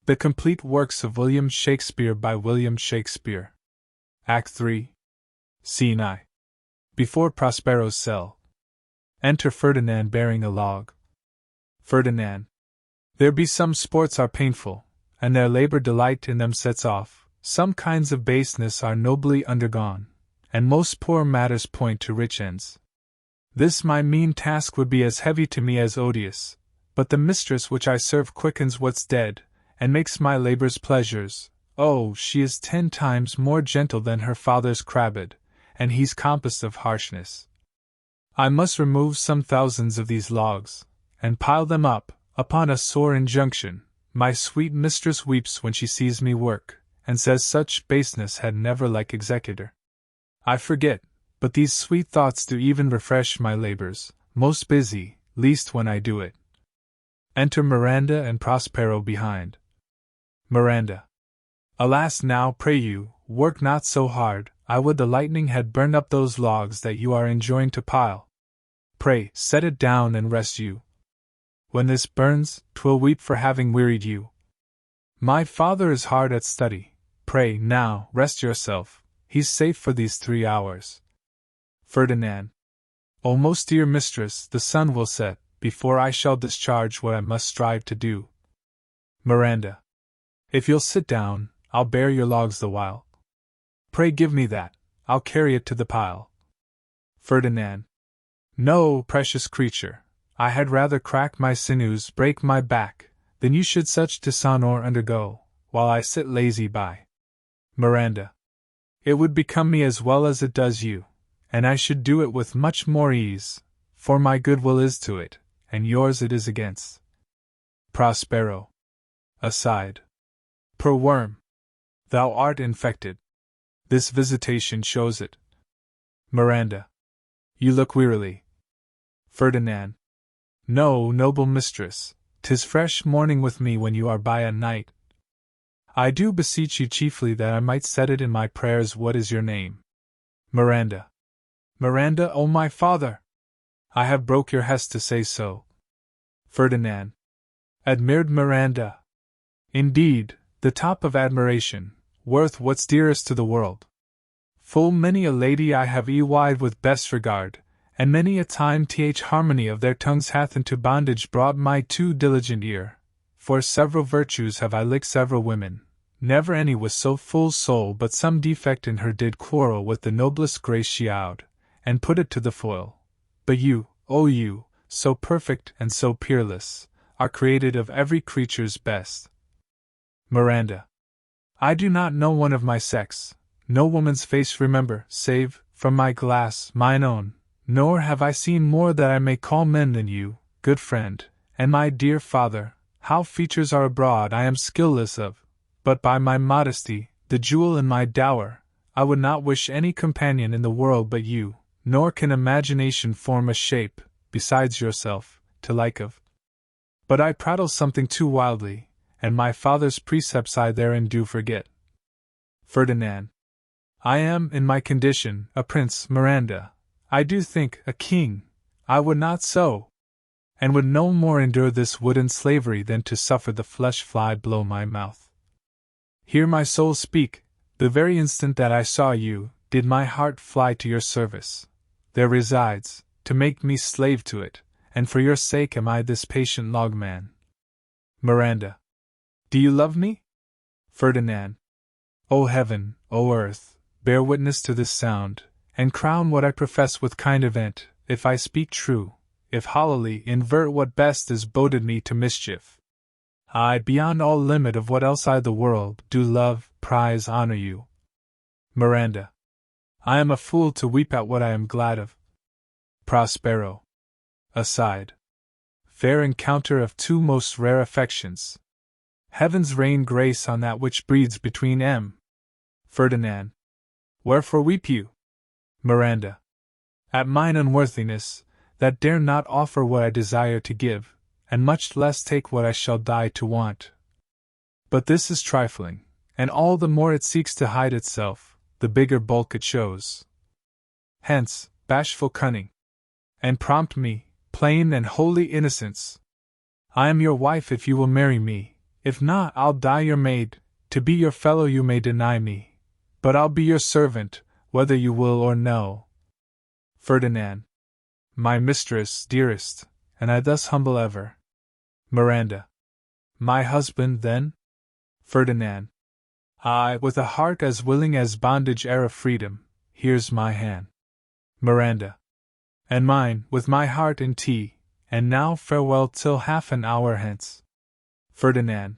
The Complete Works of William Shakespeare by William Shakespeare. Act 3. Scene I. Before Prospero's cell. Enter Ferdinand bearing a log. Ferdinand. There be some sports are painful, and their labor delight in them sets off. Some kinds of baseness are nobly undergone, and most poor matters point to rich ends. This my mean task would be as heavy to me as odious, but the mistress which I serve quickens what's dead, and makes my labors pleasures. Oh, she is 10 times more gentle than her father's crabbed, and he's compassed of harshness. I must remove some thousands of these logs, and pile them up, upon a sore injunction. My sweet mistress weeps when she sees me work, and says such baseness had never like executor. I forget, but these sweet thoughts do even refresh my labors, most busy, least when I do it. Enter Miranda and Prospero behind. Miranda. Alas now, pray you, work not so hard, I would the lightning had burned up those logs that you are enjoined to pile. Pray, set it down and rest you. When this burns, 'twill weep for having wearied you. My father is hard at study. Pray, now, rest yourself, he's safe for these 3 hours. Ferdinand. O most dear mistress, the sun will set, before I shall discharge what I must strive to do. Miranda. If you'll sit down, I'll bear your logs the while. Pray give me that, I'll carry it to the pile. Ferdinand. No, precious creature, I had rather crack my sinews, break my back, than you should such dishonor undergo, while I sit lazy by. Miranda. It would become me as well as it does you, and I should do it with much more ease, for my good will is to it, and yours it is against. Prospero. Aside. Poor worm! Thou art infected. This visitation shows it. Miranda. You look wearily. Ferdinand. No, noble mistress, 'tis fresh morning with me when you are by a night. I do beseech you chiefly that I might set it in my prayers. What is your name? Miranda. Miranda, O my father! I have broke your hest to say so. Ferdinand. Admired Miranda. Indeed, the top of admiration, worth what's dearest to the world. Full many a lady I have eyed with best regard, and many a time harmony of their tongues hath into bondage brought my too diligent ear. For several virtues have I licked several women, never any with so full soul but some defect in her did quarrel with the noblest grace she owed, and put it to the foil. But you, O you, so perfect and so peerless, are created of every creature's best. Miranda. I do not know one of my sex, no woman's face remember, save, from my glass, mine own, nor have I seen more that I may call men than you, good friend, and my dear father. How features are abroad I am skillless of, but by my modesty, the jewel in my dower, I would not wish any companion in the world but you, nor can imagination form a shape, besides yourself, to like of. But I prattle something too wildly, and my father's precepts I therein do forget. Ferdinand. I am, in my condition, a prince. Miranda. I do think, a king. I would not so, and would no more endure this wooden slavery than to suffer the flesh fly blow my mouth. Hear my soul speak. The very instant that I saw you, did my heart fly to your service. There resides, to make me slave to it, and for your sake am I this patient logman. Miranda. Do you love me? Ferdinand. O heaven, O earth, bear witness to this sound, and crown what I profess with kind event, if I speak true, if hollowly invert what best is boded me to mischief. I, beyond all limit of what else I the world do love, prize, honor you. Miranda. I am a fool to weep at what I am glad of. Prospero. Aside. Fair encounter of two most rare affections. Heavens rain grace on that which breeds between M. Ferdinand. Wherefore weep you? Miranda. At mine unworthiness, that dare not offer what I desire to give, and much less take what I shall die to want. But this is trifling, and all the more it seeks to hide itself, the bigger bulk it shows. Hence, bashful cunning. And prompt me, plain and holy innocence. I am your wife if you will marry me, If not, I'll die your maid. To be your fellow you may deny me, but I'll be your servant, whether you will or no. Ferdinand. My mistress, dearest, and I thus humble ever. Miranda. My husband, then? Ferdinand. I, with a heart as willing as bondage ere of freedom, here's my hand. Miranda. And mine, with my heart in tea, and now farewell till half an hour hence. Ferdinand.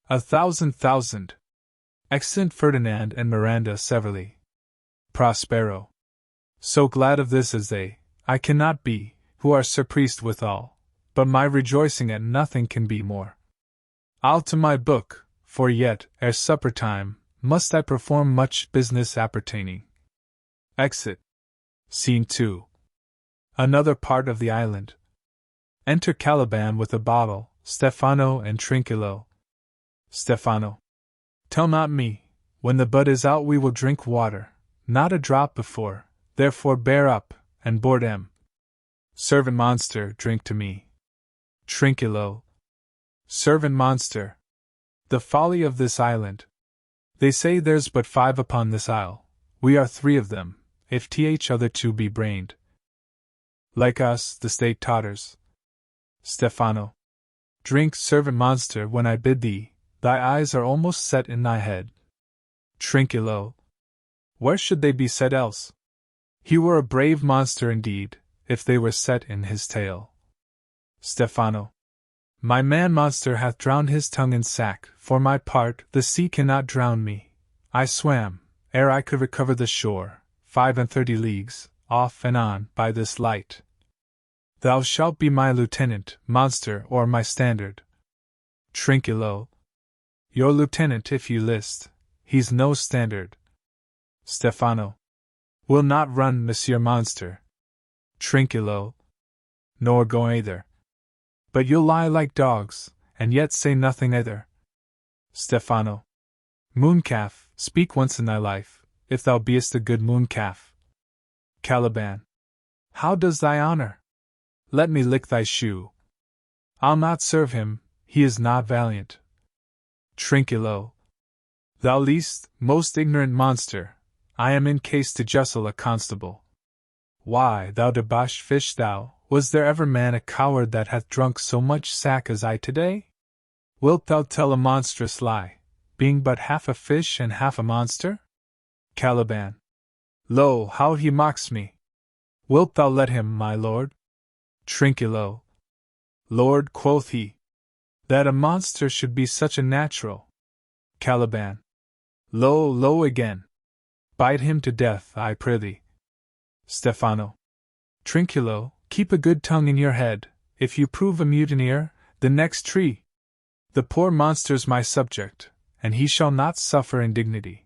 1,000,000. Exeunt Ferdinand and Miranda severally. Prospero. So glad of this as they, I cannot be, who are surprised withal, but my rejoicing at nothing can be more. I'll to my book, for yet, ere supper time, must I perform much business appertaining. Exit. Scene 2. Another part of the island. Enter Caliban with a bottle, Stefano and Trinculo. Stefano. Tell not me, when the bud is out we will drink water, not a drop before, therefore bear up, and board em. Servant monster, drink to me. Trinculo. Servant monster. The folly of this island. They say there's but 5 upon this isle, we are 3 of them, if other 2 be brained. Like us, the state totters. Stefano. Drink, servant monster, when I bid thee, thy eyes are almost set in thy head. Trinculo. Where should they be set else? He were a brave monster indeed, if they were set in his tail. Stefano. My man-monster hath drowned his tongue in sack. For my part, the sea cannot drown me. I swam, ere I could recover the shore, 35 leagues, off and on, by this light. Thou shalt be my lieutenant, monster, or my standard. Trinculo. Your lieutenant if you list, he's no standard. Stefano. Will not run, Monsieur Monster. Trinculo. Nor go either. But you'll lie like dogs, and yet say nothing either. Stefano. Mooncalf, speak once in thy life, if thou beest a good mooncalf. Caliban. How does thy honor? Let me lick thy shoe. I'll not serve him, he is not valiant. Trinculo. Thou least, most ignorant monster, I am in case to justle a constable. Why, thou debauched fish thou, was there ever man a coward that hath drunk so much sack as I today? Wilt thou tell a monstrous lie, being but half a fish and half a monster? Caliban. Lo, how he mocks me! Wilt thou let him, my lord? Trinculo. Lord, quoth he. That a monster should be such a natural. Caliban. Lo, lo again. Bite him to death, I prithee. Stefano. Trinculo, keep a good tongue in your head, if you prove a mutineer, the next tree. The poor monster's my subject, and he shall not suffer indignity.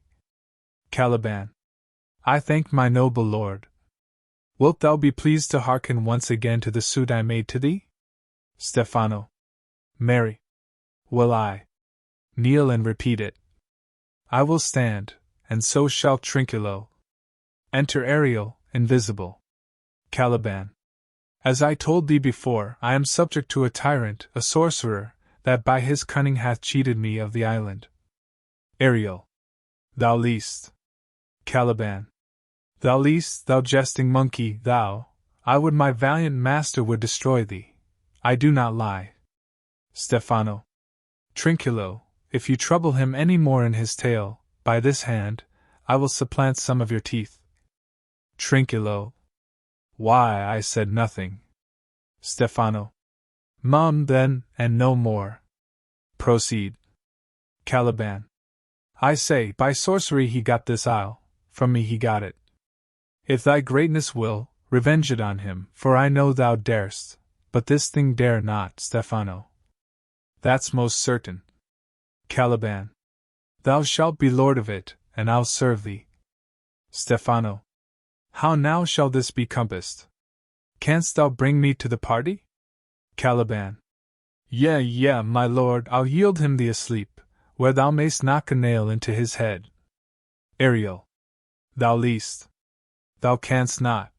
Caliban. I thank my noble lord. Wilt thou be pleased to hearken once again to the suit I made to thee? Stefano. Marry. Will I kneel and repeat it? I will stand, and so shall Trinculo. Enter Ariel, invisible. Caliban. As I told thee before, I am subject to a tyrant, a sorcerer, that by his cunning hath cheated me of the island. Ariel. Thou least. Caliban. Thou least, thou jesting monkey, thou, I would my valiant master would destroy thee. I do not lie. Stefano. Trinculo, if you trouble him any more in his tale, by this hand, I will supplant some of your teeth. Trinculo. Why, I said nothing. Stefano. Mum, then, and no more. Proceed. Caliban. I say, by sorcery he got this isle, from me he got it. If thy greatness will, revenge it on him, for I know thou darest, but this thing dare not, Stefano. That's most certain. Caliban. Thou shalt be lord of it, and I'll serve thee. Stefano. How now shall this be compassed? Canst thou bring me to the party? Caliban. Yea, my lord, I'll yield him thee asleep, where thou mayst knock a nail into his head. Ariel. Thou least. Thou canst not.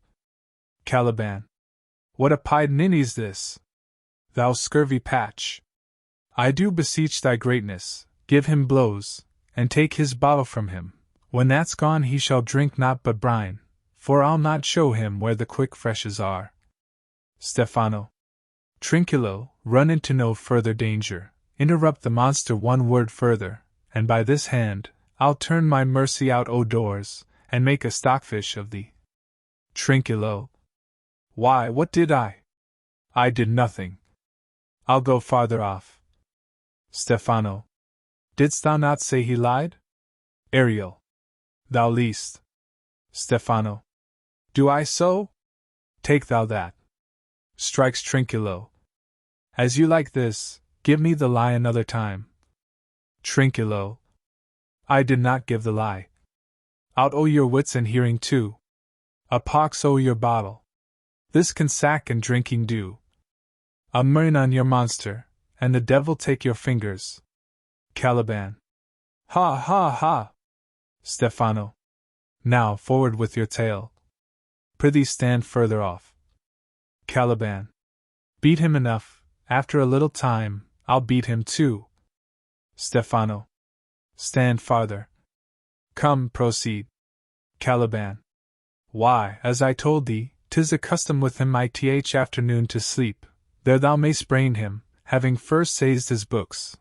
Caliban. What a pied ninny's this? Thou scurvy patch. I do beseech thy greatness, give him blows, and take his bottle from him. When that's gone he shall drink naught but brine, for I'll not show him where the quick freshes are. Stefano. Trinculo, run into no further danger, interrupt the monster one word further, and by this hand, I'll turn my mercy out o' doors, and make a stockfish of thee. Trinculo. Why, what did I? I did nothing. I'll go farther off. Stefano. Didst thou not say he lied? Ariel. Thou liest. Stefano. Do I so? Take thou that. Strikes Trinculo. As you like this, give me the lie another time. Trinculo. I did not give the lie. Out o' your wits and hearing too. A pox o' your bottle. This can sack and drinking do. A murrain on your monster, and the devil take your fingers. Caliban. Ha ha ha! Stefano. Now forward with your tale. Prithee stand further off. Caliban. Beat him enough, after a little time, I'll beat him too. Stefano. Stand farther. Come, proceed. Caliban. Why, as I told thee, 'tis a custom with him ith afternoon to sleep, there thou mayst brain him, having first seized his books,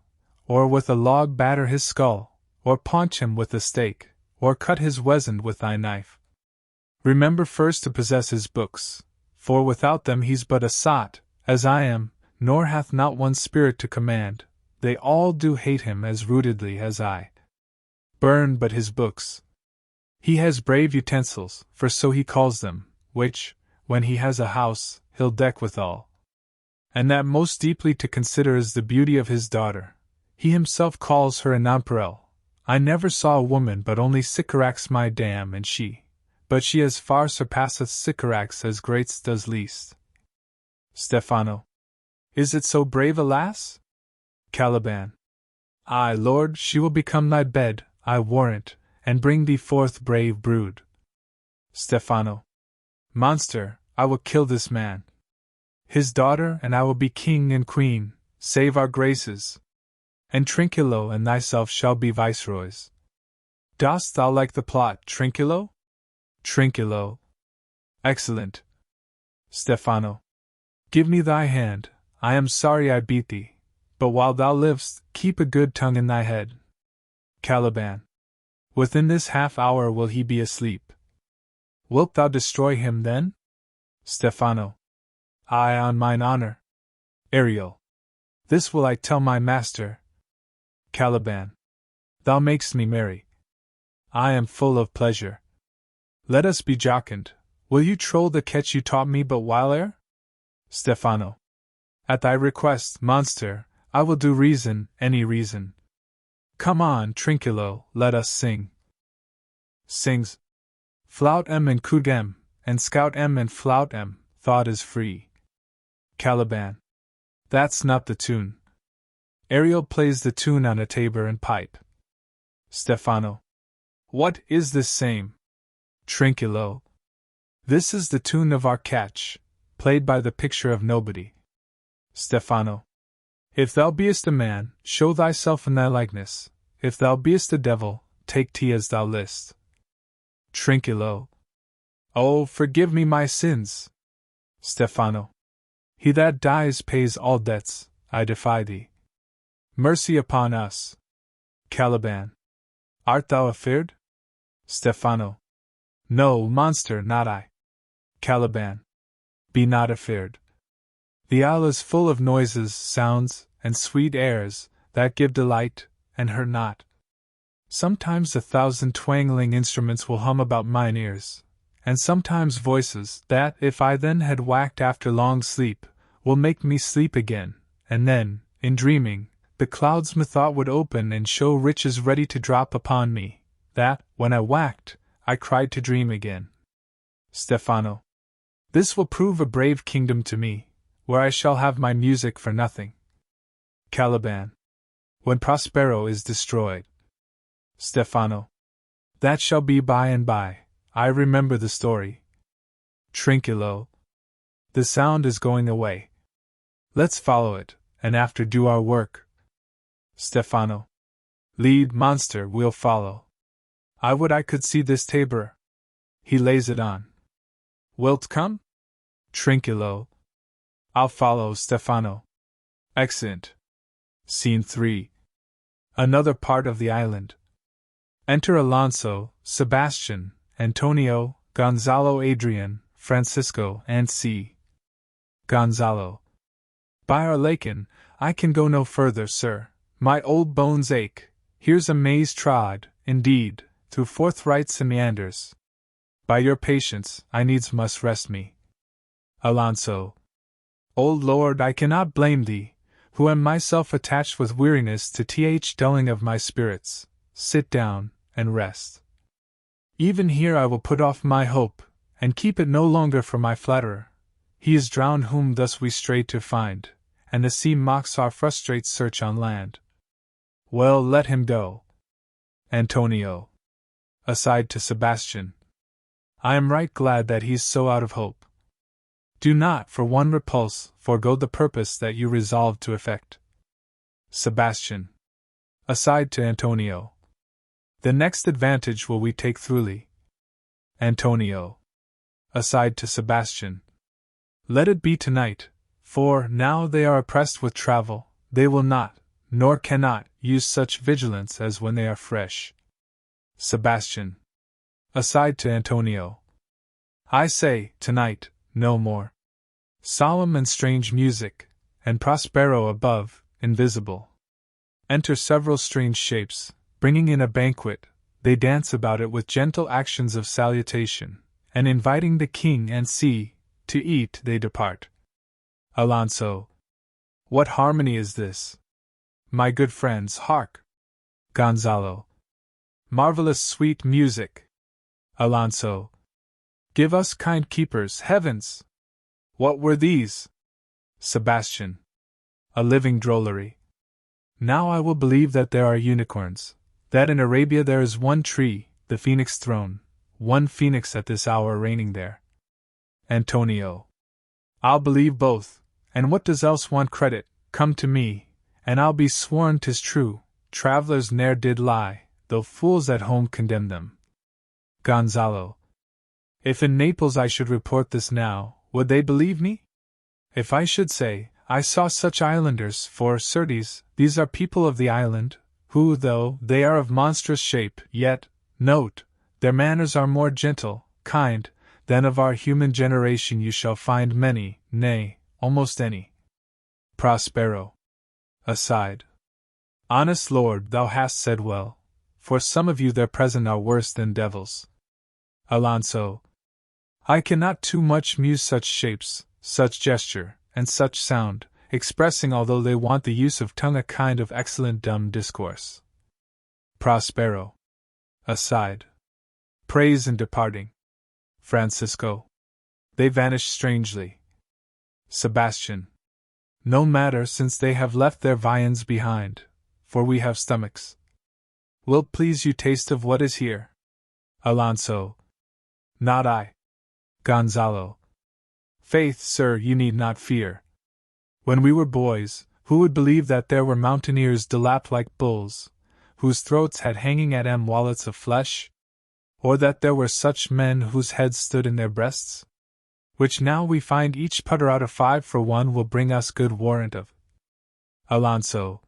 or with a log batter his skull, or paunch him with a stake, or cut his weasand with thy knife. Remember first to possess his books, for without them he's but a sot, as I am, nor hath not one spirit to command, they all do hate him as rootedly as I. Burn but his books. He has brave utensils, for so he calls them, which, when he has a house, he'll deck withal. And that most deeply to consider is the beauty of his daughter. He himself calls her a nonpareil. I never saw a woman but only Sycorax my dam and she. But she as far surpasseth Sycorax as greats does least. Stefano. Is it so brave a lass? Caliban. Ay, lord, she will become thy bed, I warrant, and bring thee forth brave brood. Stefano. Monster, I will kill this man. His daughter and I will be king and queen, save our graces. And Trinculo and thyself shall be viceroys. Dost thou like the plot, Trinculo? Trinculo. Excellent. Stefano. Give me thy hand, I am sorry I beat thee, but while thou livest, keep a good tongue in thy head. Caliban. Within this half hour will he be asleep. Wilt thou destroy him then? Stefano. Aye, on mine honor. Ariel. This will I tell my master. Caliban. Thou makest me merry. I am full of pleasure. Let us be jocund. Will you troll the catch you taught me but whileere? Stefano. At thy request, monster, I will do reason, any reason. Come on, Trinculo, let us sing. Sings. Flout em and coot em, and scout em and flout em, thought is free. Caliban. That's not the tune. Ariel plays the tune on a tabor and pipe. Stefano. What is this same? Trinculo. This is the tune of our catch, played by the picture of nobody. Stefano. If thou beest a man, show thyself in thy likeness. If thou beest a devil, take tea as thou list. Trinculo. Oh, forgive me my sins. Stefano. He that dies pays all debts, I defy thee. Mercy upon us. Caliban. Art thou afeard? Stefano. No, monster, not I. Caliban. Be not afeard. The isle is full of noises, sounds, and sweet airs, that give delight, and hurt not. Sometimes 1,000 twangling instruments will hum about mine ears, and sometimes voices, that, if I then had waked after long sleep, will make me sleep again, and then, in dreaming, the clouds methought would open and show riches ready to drop upon me, that, when I waked, I cried to dream again. Stefano. This will prove a brave kingdom to me, where I shall have my music for nothing. Caliban. When Prospero is destroyed. Stefano. That shall be by and by, I remember the story. Trinculo. The sound is going away. Let's follow it, and after do our work. Stefano. Lead, monster, we'll follow. I would I could see this tabor. He lays it on. Wilt come? Trinculo. I'll follow, Stefano. Excellent. Scene 3. Another part of the island. Enter Alonso, Sebastian, Antonio, Gonzalo, Adrian, Francisco, and C. Gonzalo. By our Lakin, I can go no further, sir. My old bones ache. Here's a maze trod, indeed, through forthrights and meanders. By your patience, I needs must rest me. Alonso. Old Lord, I cannot blame thee, who am myself attached with weariness to dulling of my spirits. Sit down, and rest. Even here I will put off my hope, and keep it no longer for my flatterer. He is drowned whom thus we stray to find, and the sea mocks our frustrate search on land. Well, let him go. Antonio. Aside to Sebastian. I am right glad that he's so out of hope. Do not, for one repulse, forego the purpose that you resolved to effect. Sebastian. Aside to Antonio. The next advantage will we take throughly. Antonio. Aside to Sebastian. Let it be tonight, for, now they are oppressed with travel, they will not, nor cannot, use such vigilance as when they are fresh. Sebastian. Aside to Antonio. I say, tonight, no more. Solemn and strange music, and Prospero above, invisible. Enter several strange shapes, bringing in a banquet, they dance about it with gentle actions of salutation, and inviting the king and sea, to eat they depart. Alonso. What harmony is this? My good friends, hark! Gonzalo. Marvelous sweet music. Alonso. Give us, kind keepers, heavens! What were these? Sebastian. A living drollery. Now I will believe that there are unicorns, that in Arabia there is one tree, the phoenix throne, one phoenix at this hour reigning there. Antonio. I'll believe both, and what does else want credit, come to me, and I'll be sworn 'tis true, travellers ne'er did lie, though fools at home condemn them. Gonzalo. If in Naples I should report this now, would they believe me? If I should say, I saw such islanders, for, certes, these are people of the island, who, though they are of monstrous shape, yet, note, their manners are more gentle, kind, than of our human generation you shall find many, nay, almost any. Prospero. Aside. Honest lord, thou hast said well, for some of you there present are worse than devils. Alonso. I cannot too much muse such shapes, such gesture, and such sound, expressing although they want the use of tongue a kind of excellent dumb discourse. Prospero. Aside. Praise in departing. Francisco. They vanish strangely. Sebastian. No matter, since they have left their viands behind, for we have stomachs. Wilt please you taste of what is here? Alonso. Not I. Gonzalo. Faith, sir, you need not fear. When we were boys, who would believe that there were mountaineers delapped like bulls, whose throats had hanging at wallets of flesh? Or that there were such men whose heads stood in their breasts? Which now we find each putter out of 5 for 1 will bring us good warrant of. Alonso.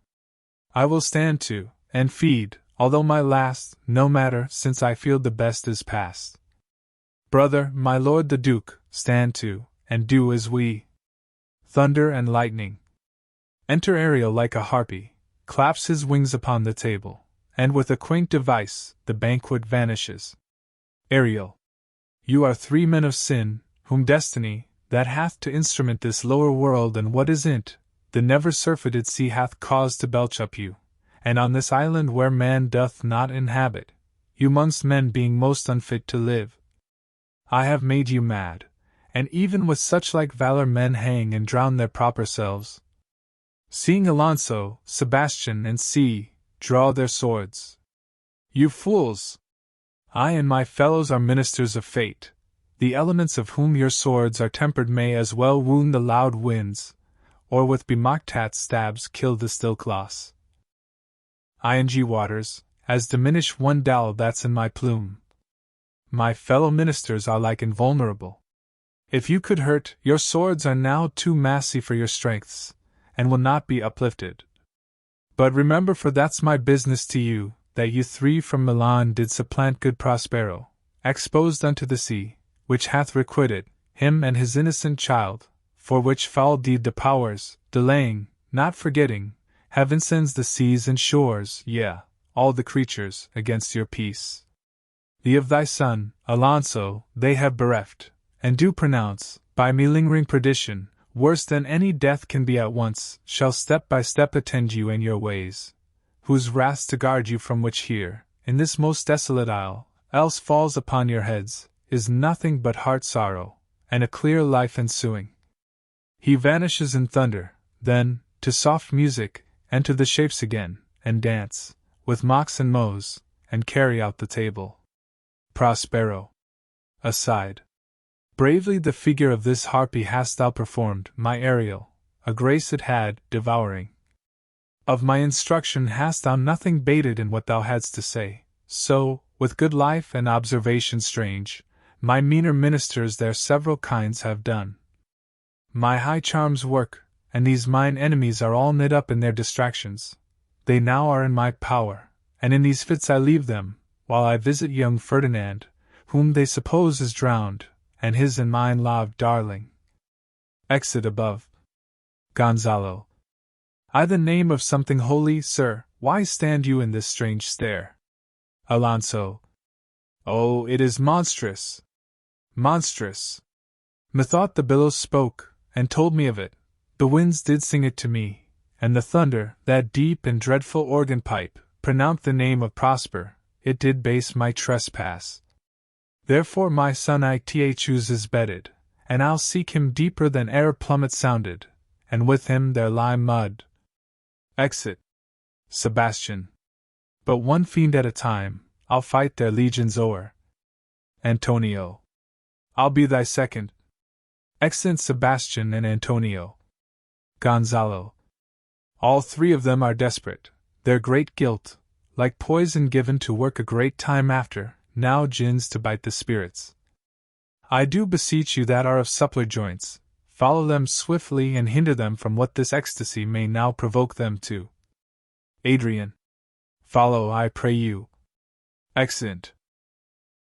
I will stand to, and feed, although my last, no matter, since I feel the best is past. Brother, my lord the Duke, stand to, and do as we. Thunder and lightning. Enter Ariel like a harpy, claps his wings upon the table, and with a quaint device, the banquet vanishes. Ariel. You are 3 men of sin, whom destiny, that hath to instrument this lower world and what is in't, the never surfeited sea hath caused to belch up you, and on this island where man doth not inhabit, you mongst men being most unfit to live. I have made you mad, and even with such like valor men hang and drown their proper selves. Seeing Alonso, Sebastian, and C. draw their swords. You fools! I and my fellows are ministers of fate. The elements of whom your swords are tempered may as well wound the loud winds, or with bemocked stabs kill the still claws. ing Waters, as diminish one dowel that's in my plume. My fellow ministers are like invulnerable. If you could hurt, your swords are now too massy for your strengths, and will not be uplifted. But remember, for that's my business to you, that you three from Milan did supplant good Prospero, exposed unto the sea, which hath requited him and his innocent child, for which foul deed the powers, delaying, not forgetting, have incensed the seas and shores, yea, all the creatures, against your peace. Thee of thy son, Alonso, they have bereft, and do pronounce, by me lingering perdition, worse than any death can be at once, shall step by step attend you and your ways, whose wraths to guard you from which here, in this most desolate isle, else falls upon your heads, is nothing but heart sorrow, and a clear life ensuing. He vanishes in thunder, then, to soft music, enter the shapes again, and dance, with mocks and mows, and carry out the table. Prospero. Aside. Bravely the figure of this harpy hast thou performed, my Ariel, a grace it had, devouring. Of my instruction hast thou nothing bated in what thou hadst to say, so, with good life and observation strange, my meaner ministers their several kinds have done. My high charms work, and these mine enemies are all knit up in their distractions. They now are in my power, and in these fits I leave them, while I visit young Ferdinand, whom they suppose is drowned, and his and mine loved darling. Exit above. Gonzalo. I the name of something holy, sir, why stand you in this strange stare? Alonso. Oh, it is monstrous! Monstrous! Methought the billows spoke, and told me of it, the winds did sing it to me, and the thunder, that deep and dreadful organ pipe, pronounced the name of Prosper, it did base my trespass. Therefore my son ita chooses bedded, and I'll seek him deeper than e'er plummet sounded, and with him there lie mud. Exit. Sebastian. But one fiend at a time, I'll fight their legions o'er. Antonio. I'll be thy second. Exit Sebastian and Antonio. Gonzalo. All three of them are desperate, their great guilt, like poison given to work a great time after, now gins to bite the spirits. I do beseech you that are of suppler joints, follow them swiftly and hinder them from what this ecstasy may now provoke them to. Adrian. Follow, I pray you. Exeunt.